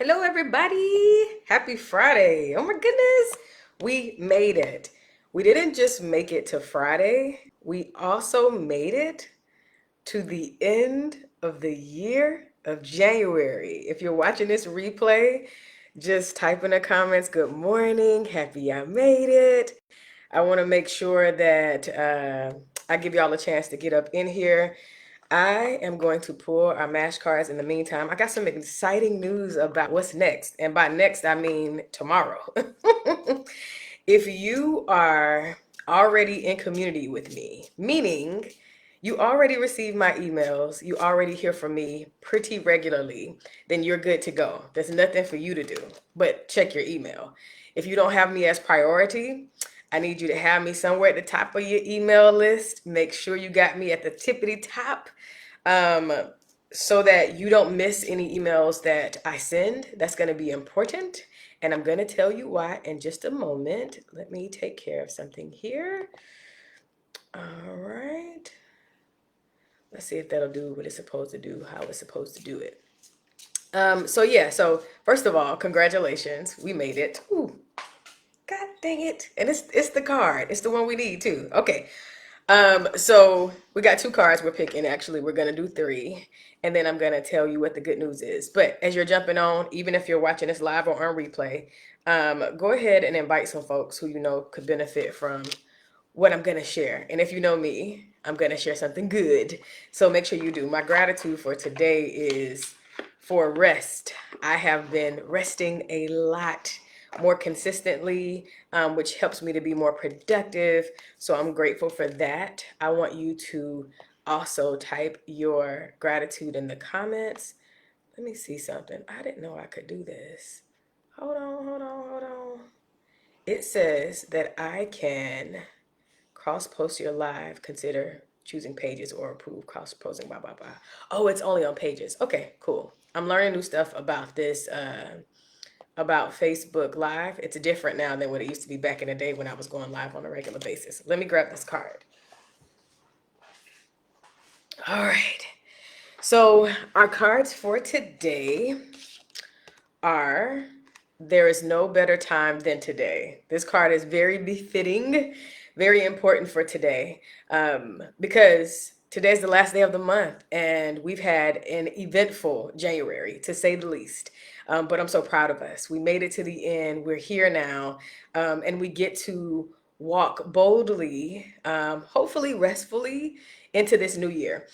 Hello, everybody. Happy Friday. Oh my goodness. We made it. We didn't just make it to Friday, we also made it to the end of the year of January. If you're watching this replay, just type in the comments, good morning, happy I made it. I want to make sure that I give y'all a chance to get up in here. I am going to pull our MASH cards in the meantime. I got some exciting news about what's next. And by next, I mean tomorrow. If you are already in community with me, meaning you already receive my emails, you already hear from me pretty regularly, then you're good to go. There's nothing for you to do but check your email. If you don't have me as priority, I need you to have me somewhere at the top of your email list. Make sure you got me at the tippity top, um, so that you don't miss any emails that I send. That's going to be important. And I'm going to tell you why in just a moment. Let me take care of something here. All right. Let's see if that'll do what it's supposed to do, how it's supposed to do it. So first of all, congratulations. We made it. Ooh, God dang it. And it's the card. It's the one we need too. Okay. So we got two cards we're picking. Actually, we're gonna do three, and then I'm gonna tell you what the good news is. But as you're jumping on, even if you're watching this live or on replay, go ahead and invite some folks who you know could benefit from what I'm gonna share. And if you know me, I'm gonna share something good. So make sure you do. My gratitude for today is for rest. I have been resting a lot more consistently, which helps me to be more productive. So I'm grateful for that. I want you to also type your gratitude in the comments. Let me see something. I didn't know I could do this. Hold on. It says that I can cross post your live, consider choosing pages or approve cross posting, blah, blah, blah. Oh, it's only on pages. Okay, cool. I'm learning new stuff about this, about Facebook Live. It's different now than what it used to be back in the day when I was going live on a regular basis. Let me grab this card. All right. So our cards for today are there is no better time than today. This card is very befitting, very important for today, because today's the last day of the month and we've had an eventful January, to say the least. But I'm so proud of us. We made it to the end. We're here now, and we get to walk boldly, hopefully restfully, into this new year,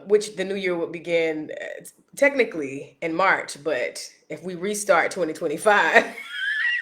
which the new year will begin technically in March, but if we restart 2025,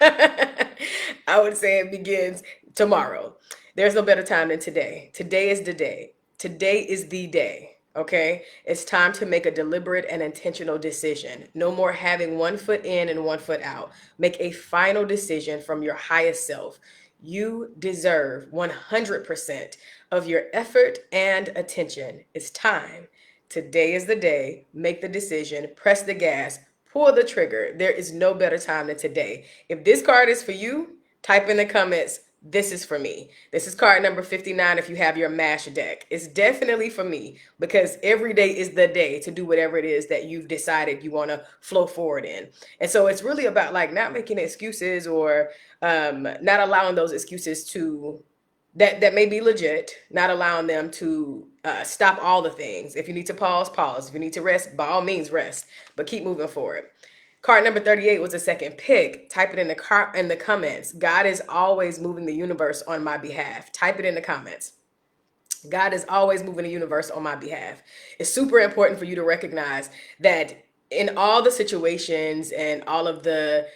I would say it begins tomorrow. There's no better time than today. Today is the day. Today is the day. Okay, it's time to make a deliberate and intentional decision. No more having one foot in and one foot out. Make a final decision from your highest self. You deserve 100% of your effort and attention. It's time. Today is the day. Make the decision, press the gas, pull the trigger. There is no better time than today. If this card is for you, type in the comments, this is for me. This is card number 59 if you have your MASH deck. It's definitely for me because every day is the day to do whatever it is that you've decided you want to flow forward in. And so it's really about like not making excuses or not allowing those excuses to that may be legit, not allowing them to stop all the things. If you need to pause, pause. If you need to rest, by all means rest, but keep moving forward. Card number 38 was the second pick. Type it in the comments. God is always moving the universe on my behalf. Type it in the comments. God is always moving the universe on my behalf. It's super important for you to recognize that in all the situations and all of the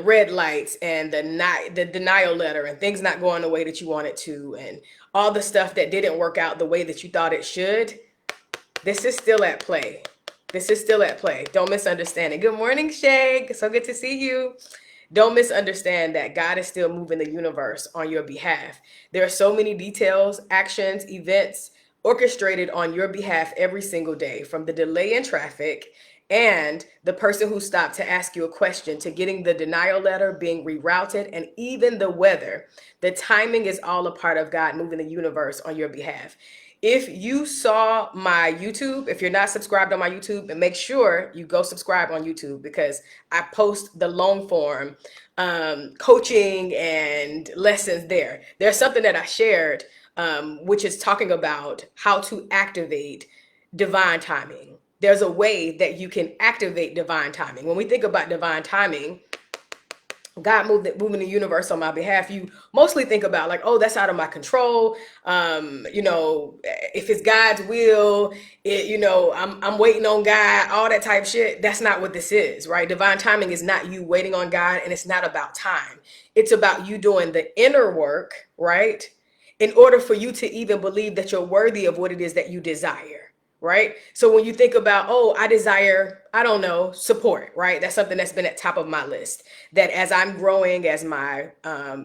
red lights and the denial letter and things not going the way that you want it to and all the stuff that didn't work out the way that you thought it should, this is still at play. This is still at play. Don't misunderstand it. Good morning, Shay. So good to see you. Don't misunderstand that God is still moving the universe on your behalf. There are so many details, actions, events orchestrated on your behalf every single day, from the delay in traffic and the person who stopped to ask you a question to getting the denial letter being rerouted and even the weather. The timing is all a part of God moving the universe on your behalf. If you saw my YouTube, if you're not subscribed on my YouTube, and make sure you go subscribe on YouTube, because I post the long form coaching and lessons there. There's something that I shared, which is talking about how to activate divine timing. There's a way that you can activate divine timing. When we think about divine timing, God moving the universe on my behalf, you mostly think about like, oh, that's out of my control. If it's God's will, I'm waiting on God, all that type shit. That's not what this is, right? Divine timing is not you waiting on God, and it's not about time. It's about you doing the inner work, right? In order for you to even believe that you're worthy of what it is that you desire. Right. So when you think about, oh, I desire, I don't know, support, right? That's something that's been at top of my list. That as I'm growing, as my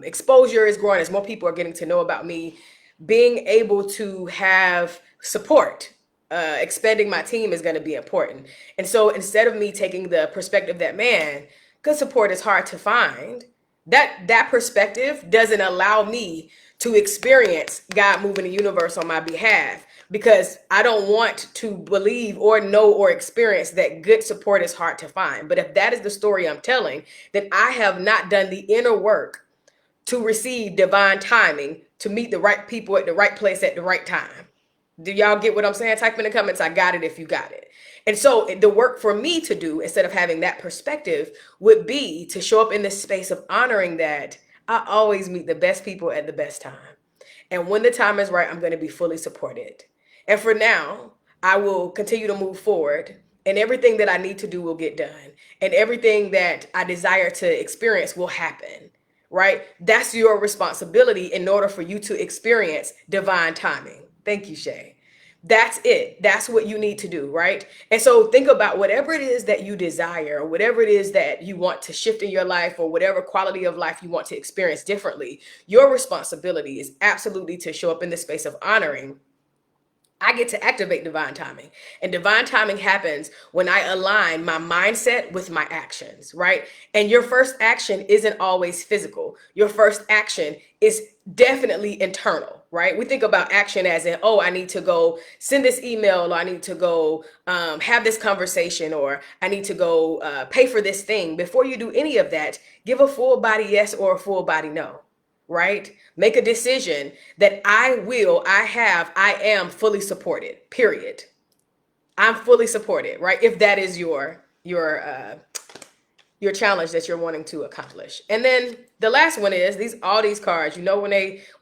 exposure is growing, as more people are getting to know about me, being able to have support, expanding my team is going to be important. And so instead of me taking the perspective that, man, good support is hard to find, that perspective doesn't allow me to experience God moving the universe on my behalf, because I don't want to believe or know or experience that good support is hard to find. But if that is the story I'm telling, then I have not done the inner work to receive divine timing to meet the right people at the right place at the right time. Do y'all get what I'm saying? Type in the comments, I got it if you got it. And so the work for me to do, instead of having that perspective, would be to show up in this space of honoring that I always meet the best people at the best time. And when the time is right, I'm going to be fully supported. And for now, I will continue to move forward, and everything that I need to do will get done. And everything that I desire to experience will happen, right? That's your responsibility in order for you to experience divine timing. Thank you, Shay. That's it. That's what you need to do, right? And so think about whatever it is that you desire, or whatever it is that you want to shift in your life, or whatever quality of life you want to experience differently. Your responsibility is absolutely to show up in the space of honoring. I get to activate divine timing. And divine timing happens when I align my mindset with my actions, right? And your first action isn't always physical. Your first action is definitely internal, right? We think about action as in, oh, I need to go send this email, or I need to go have this conversation, or I need to go pay for this thing. Before you do any of that, give a full body yes or a full body no. Right? Make a decision that I am fully supported, period. I'm fully supported, right? If that is your challenge that you're wanting to accomplish. And then the last one is all these cards, when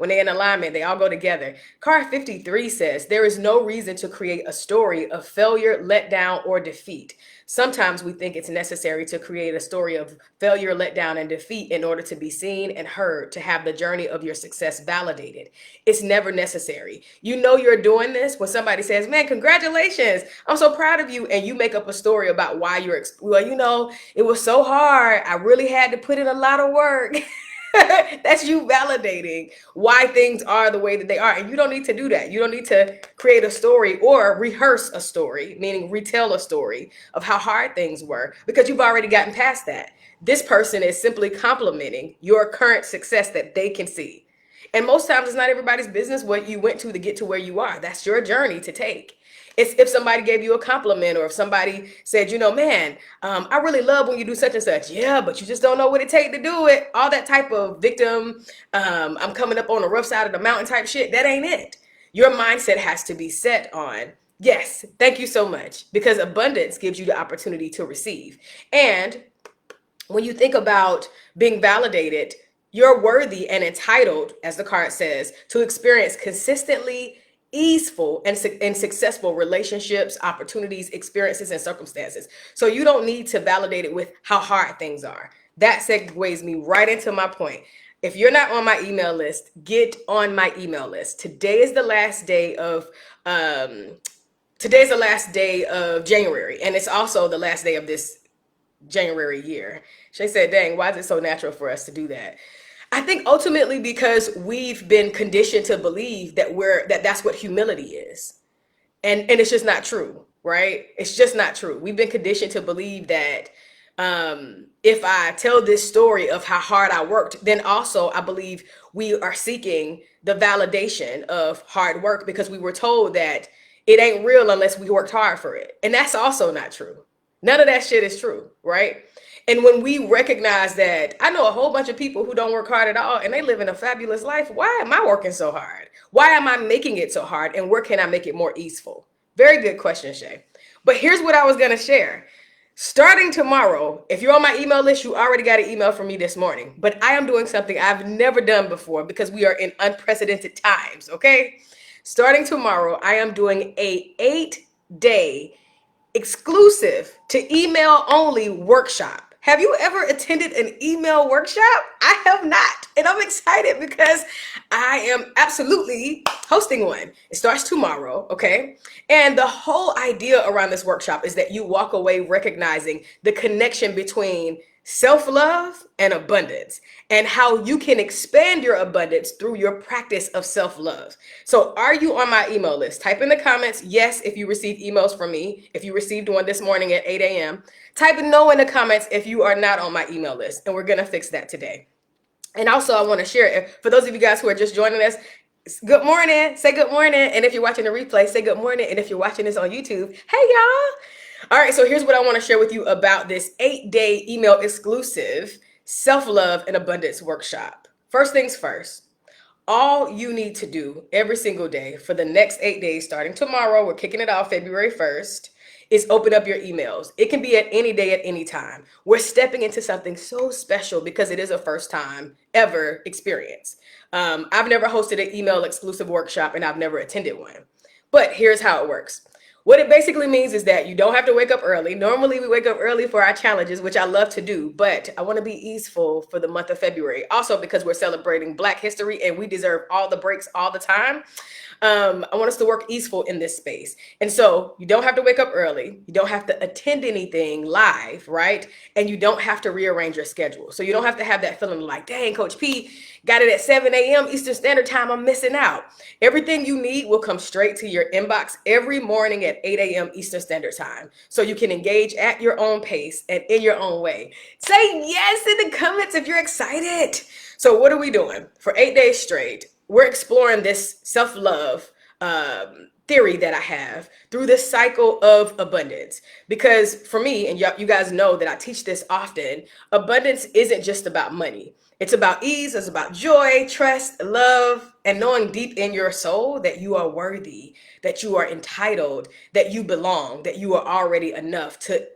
they're in alignment, they all go together. Card 53 says there is no reason to create a story of failure, letdown, or defeat. Sometimes we think it's necessary to create a story of failure, letdown, and defeat in order to be seen and heard, to have the journey of your success validated. It's never necessary. You're doing this when somebody says, man, congratulations, I'm so proud of you. And you make up a story about why it was so hard. I really had to put in a lot of work. That's you validating why things are the way that they are. And you don't need to do that. You don't need to create a story or rehearse a story, meaning retell a story of how hard things were, because you've already gotten past that. This person is simply complimenting your current success that they can see. And most times it's not everybody's business what you went to get to where you are. That's your journey to take. It's if somebody gave you a compliment, or if somebody said, man, I really love when you do such and such. Yeah, but you just don't know what it takes to do it. All that type of victim, I'm coming up on the rough side of the mountain type shit. That ain't it. Your mindset has to be set on, yes, thank you so much, because abundance gives you the opportunity to receive. And when you think about being validated, you're worthy and entitled, as the card says, to experience consistently easeful and successful relationships, opportunities, experiences, and circumstances. So you don't need to validate it with how hard things are. That segues me right into my point. If you're not on my email list, get on my email list. Today is the last day of January, and it's also the last day of this January year. She said, dang, why is it so natural for us to do that? I think ultimately because we've been conditioned to believe that's what humility is. And it's just not true, right? It's just not true. We've been conditioned to believe that If I tell this story of how hard I worked, then also I believe we are seeking the validation of hard work because we were told that it ain't real unless we worked hard for it. And that's also not true. None of that shit is true, right? And when we recognize that, I know a whole bunch of people who don't work hard at all and they live in a fabulous life. Why am I working so hard? Why am I making it so hard? And where can I make it more easeful? Very good question, Shay. But here's what I was going to share. Starting tomorrow, if you're on my email list, you already got an email from me this morning. But I am doing something I've never done before because we are in unprecedented times, okay? Starting tomorrow, I am doing a 8-day exclusive to email only workshop. Have you ever attended an email workshop? I have not. And I'm excited because I am absolutely hosting one. It starts tomorrow, okay? And the whole idea around this workshop is that you walk away recognizing the connection between self-love and abundance, and how you can expand your abundance through your practice of self-love. So are you on my email list? Type in the comments yes if you receive emails from me. If you received one this morning at 8 a.m. Type no in the comments if you are not on my email list, and we're going to fix that today. And also I want to share, for those of you guys who are just joining us, good morning. Say good morning. And if you're watching the replay, say good morning. And if you're watching this on YouTube, hey y'all. All right, so here's what I want to share with you about this 8-day email exclusive self-love and abundance workshop. First things first, all you need to do every single day for the next 8 days, starting tomorrow, we're kicking it off February 1st, is open up your emails. It can be at any day, at any time. We're stepping into something so special because it is a first time ever experience. I've never hosted an email exclusive workshop and I've never attended one. But here's how it works. What it basically means is that you don't have to wake up early. Normally we wake up early for our challenges, which I love to do, but I want to be easeful for the month of February. Also because we're celebrating Black history and we deserve all the breaks all the time. I want us to work easeful in this space. And so you don't have to wake up early. You don't have to attend anything live, right? And you don't have to rearrange your schedule. So you don't have to have that feeling like, dang, Coach P got it at 7 a.m. Eastern Standard Time. I'm missing out. Everything you need will come straight to your inbox every morning at 8 a.m. Eastern Standard Time. So you can engage at your own pace and in your own way. Say yes in the comments if you're excited. So what are we doing? For 8 days straight, we're exploring this self-love theory that I have through this cycle of abundance. Because for me, and you guys know that I teach this often, abundance isn't just about money. It's about ease, it's about joy, trust, love, and knowing deep in your soul that you are worthy, that you are entitled, that you belong, that you are already enough to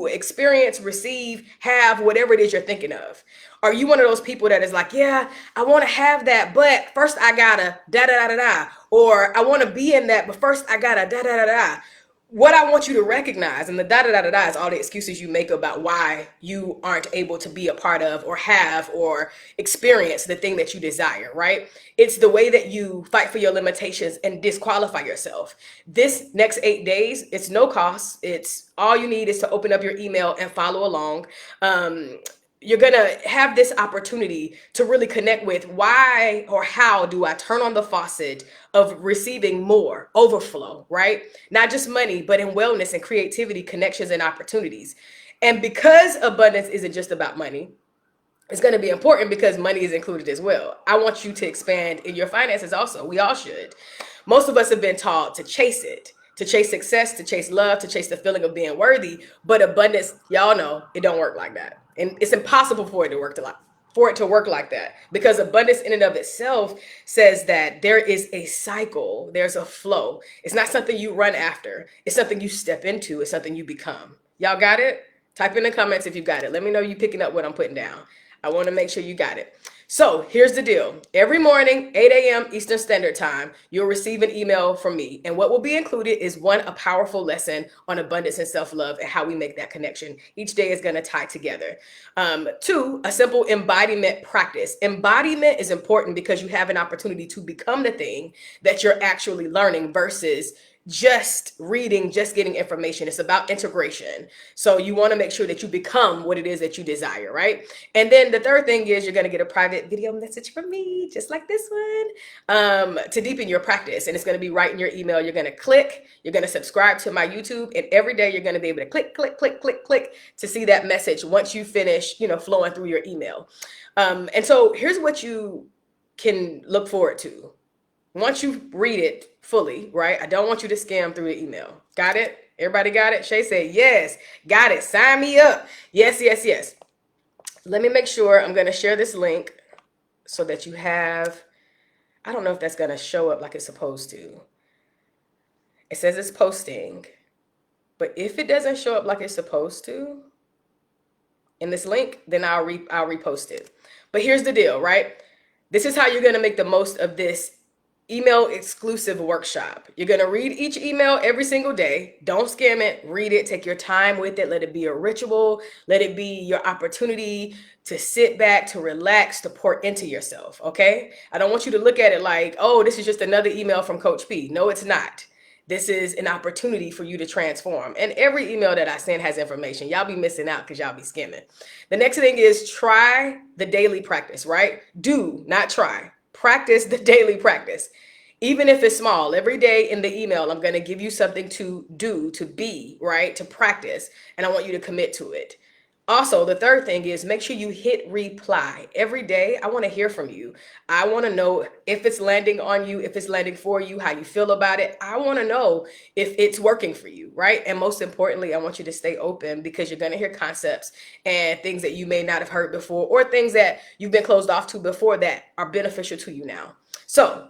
experience, receive, have whatever it is you're thinking of. Are you one of those people that is like, yeah, I want to have that, but first I gotta da da da da da, or I want to be in that, but first I gotta da da da da. What I want you to recognize, and the da da da da da is all the excuses you make about why you aren't able to be a part of or have or experience the thing that you desire, right? It's the way that you fight for your limitations and disqualify yourself. This next 8 days, it's no cost. It's all you need is to open up your email and follow along. You're going to have this opportunity to really connect with why or how do I turn on the faucet of receiving more overflow, right? Not just money, but in wellness and creativity, connections and opportunities. And because abundance isn't just about money, it's going to be important because money is included as well. I want you to expand in your finances also. We all should. Most of us have been taught to chase it, to chase success, to chase love, to chase the feeling of being worthy. But abundance, y'all know, it don't work like that. And it's impossible for it to work like that, because abundance in and of itself says that there is a cycle, there's a flow. It's not something you run after. It's something you step into. It's something you become. Y'all got it? Type in the comments if you got it. Let me know you picking up what I'm putting down. I want to make sure you got it. So here's the deal. Every morning, 8 a.m. Eastern Standard Time, you'll receive an email from me. And what will be included is one, a powerful lesson on abundance and self-love and how we make that connection. Each day is going to tie together. Two, a simple embodiment practice. Embodiment is important because you have an opportunity to become the thing that you're actually learning versus just reading, just getting information. It's about integration. So you want to make sure that you become what it is that you desire, right? And then the third thing is you're going to get a private video message from me, just like this one, to deepen your practice. And it's going to be right in your email. You're going to click, you're going to subscribe to my YouTube, and every day you're going to be able to click, click, click, click, click to see that message once you finish, flowing through your email. And so here's what you can look forward to. Once you read it fully, right? I don't want you to skim through the email. Got it? Everybody got it? Shay said, yes. Got it. Sign me up. Yes, yes, yes. Let me make sure. I'm going to share this link so that you have, I don't know if that's going to show up like it's supposed to. It says it's posting, but if it doesn't show up like it's supposed to in this link, then I'll repost it. But here's the deal, right? This is how you're going to make the most of this email exclusive workshop. You're going to read each email every single day. Don't skim it. Read it. Take your time with it. Let it be a ritual. Let it be your opportunity to sit back, to relax, to pour into yourself. Okay? I don't want you to look at it like, oh, this is just another email from Coach P. No, it's not. This is an opportunity for you to transform. And every email that I send has information. Y'all be missing out because y'all be skimming. The next thing is try the daily practice, right? Do, not try. Practice the daily practice. Even if it's small, every day in the email, I'm going to give you something to do, to be, right? To practice. And I want you to commit to it. Also, the third thing is make sure you hit reply. Every day, I want to hear from you. I want to know if it's landing on you, if it's landing for you, how you feel about it. I want to know if it's working for you, right? And most importantly, I want you to stay open because you're going to hear concepts and things that you may not have heard before or things that you've been closed off to before that are beneficial to you now. So,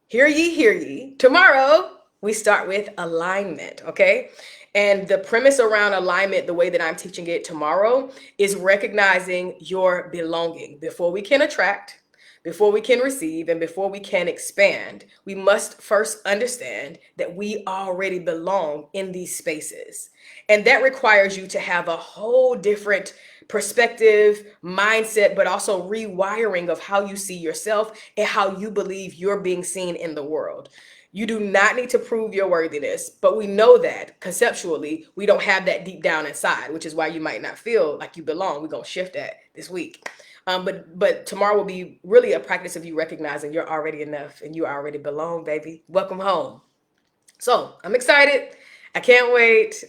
hear ye. Tomorrow, we start with alignment, okay? And the premise around alignment, the way that I'm teaching it tomorrow, is recognizing your belonging. Before we can attract, before we can receive, and before we can expand, we must first understand that we already belong in these spaces. And that requires you to have a whole different perspective, mindset, but also rewiring of how you see yourself and how you believe you're being seen in the world. You do not need to prove your worthiness, but we know that conceptually, we don't have that deep down inside, which is why you might not feel like you belong. We're going to shift that this week. But tomorrow will be really a practice of you recognizing you're already enough and you already belong, baby. Welcome home. So I'm excited. I can't wait.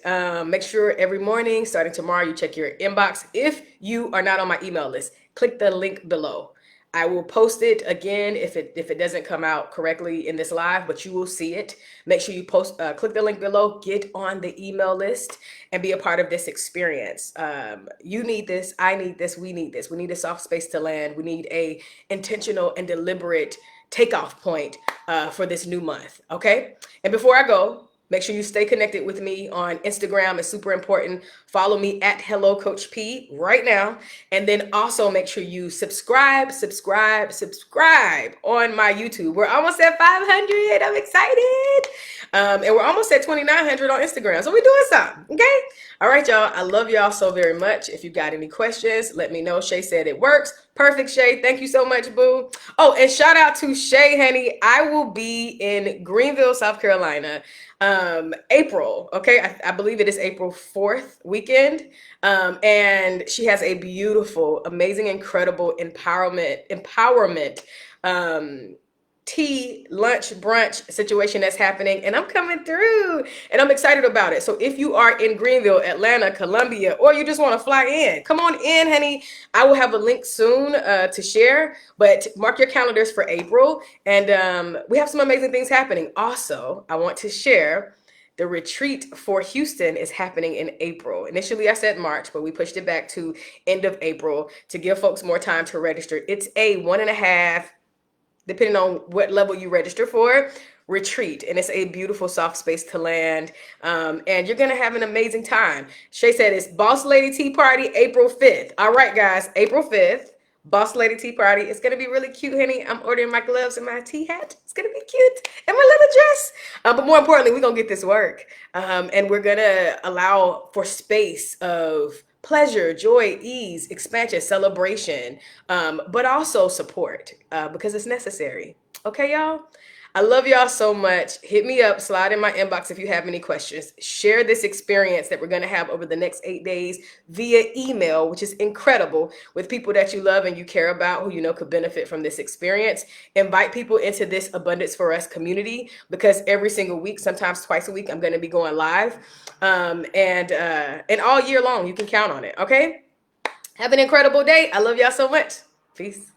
Make sure every morning, starting tomorrow, you check your inbox. If you are not on my email list, click the link below. I will post it again if it doesn't come out correctly in this live, but you will see it. Make sure you click the link below, get on the email list, and be a part of this experience. You need this, I need this, we need this. We need a soft space to land. We need a intentional and deliberate takeoff point for this new month, okay? And before I go, make sure you stay connected with me on Instagram. It's super important. Follow me at Hello Coach P right now. And then also make sure you subscribe on my YouTube. We're almost at 500. I'm excited. And we're almost at 2,900 on Instagram. So we're doing something, okay? All right, y'all. I love y'all so very much. If you got any questions, let me know. Shay said it works. Perfect, Shay. Thank you so much, boo. Oh, and shout out to Shay, honey. I will be in Greenville, South Carolina, April. Okay, I believe it is April 4th weekend. And she has a beautiful, amazing, incredible empowerment tea, lunch, brunch situation that's happening, and I'm coming through and I'm excited about it. So if you are in Greenville, Atlanta, Columbia, or you just want to fly in, come on in, honey. I will have a link soon to share, but mark your calendars for April. And we have some amazing things happening. Also, I want to share the retreat for Houston is happening in April. Initially, I said March, but we pushed it back to end of April to give folks more time to register. It's a 1.5, depending on what level you register for, retreat. And it's a beautiful soft space to land. And you're going to have an amazing time. Shay said it's Boss Lady Tea Party, April 5th. All right, guys, April 5th, Boss Lady Tea Party. It's going to be really cute, honey. I'm ordering my gloves and my tea hat. It's going to be cute. And my little dress. But more importantly, we're going to get this work. And we're going to allow for space of pleasure, joy, ease, expansion, celebration, but also support because it's necessary. Okay, y'all? I love y'all so much. Hit me up, slide in my inbox if you have any questions. Share this experience that we're going to have over the next 8 days via email, which is incredible, with people that you love and you care about who you know could benefit from this experience. Invite people into this Abundance for Us community, because every single week, sometimes twice a week, I'm going to be going live. And all year long, you can count on it. Okay? Have an incredible day. I love y'all so much. Peace.